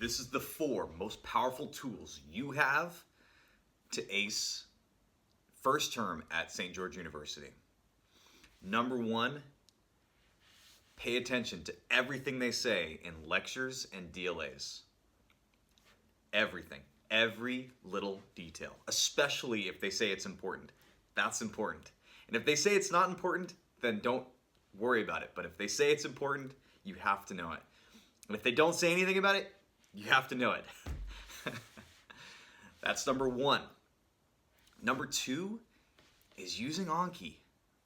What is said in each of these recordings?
This is the 4 most powerful tools you have to ace first term at St. George University. Number 1, pay attention to everything they say in lectures and DLAs. Everything, every little detail, especially if they say it's important. That's important. And if they say it's not important, then don't worry about it. But if they say it's important, you have to know it. And if they don't say anything about it, you have to know it. That's number 1. Number 2 is using Anki.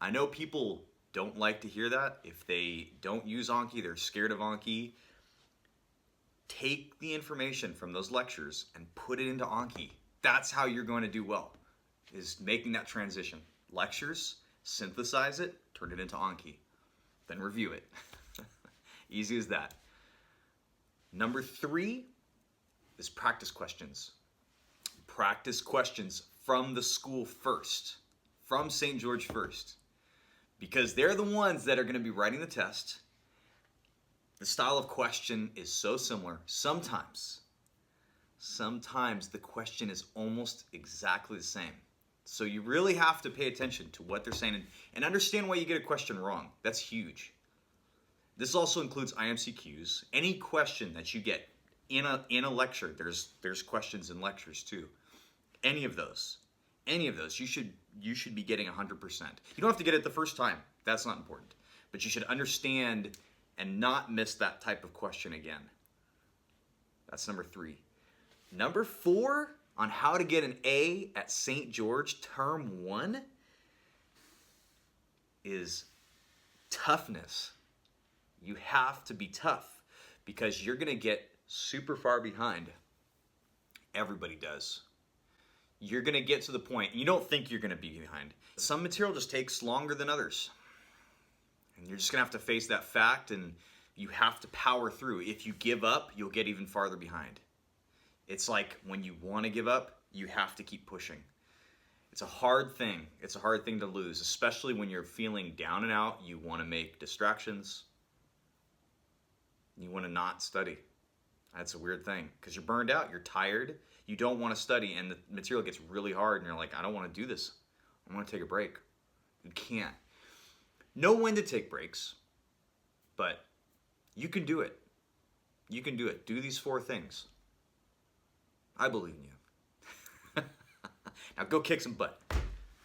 I know people don't like to hear that. If they don't use Anki, they're scared of Anki. Take the information from those lectures and put it into Anki. That's how you're going to do well, is making that transition. Lectures, synthesize it, turn it into Anki. Then review it. Easy as that. Number 3 is practice questions. Practice questions from the school first, from St. George first, because they're the ones that are going to be writing the test. The style of question is so similar. Sometimes the question is almost exactly the same. So you really have to pay attention to what they're saying and understand why you get a question wrong. That's huge. This also includes IMCQs. Any question that you get in a lecture, there's questions in lectures too. Any of those, you should be getting 100%. You don't have to get it the first time. That's not important. But you should understand and not miss that type of question again. That's number 3. Number 4 on how to get an A at St. George Term 1 is toughness. You have to be tough because you're going to get super far behind. Everybody does. You're going to get to the point, you don't think you're going to be behind. Some material just takes longer than others. And you're just going to have to face that fact, and you have to power through. If you give up, you'll get even farther behind. It's like when you want to give up, you have to keep pushing. It's a hard thing. It's a hard thing to lose, especially when you're feeling down and out. You want to make distractions. You want to not study. That's a weird thing because you're burned out. You're tired. You don't want to study, and the material gets really hard, and you're like, I don't want to do this. I want to take a break. You can't. Know when to take breaks, but you can do it. You can do it. Do these 4 things. I believe in you. Now go kick some butt.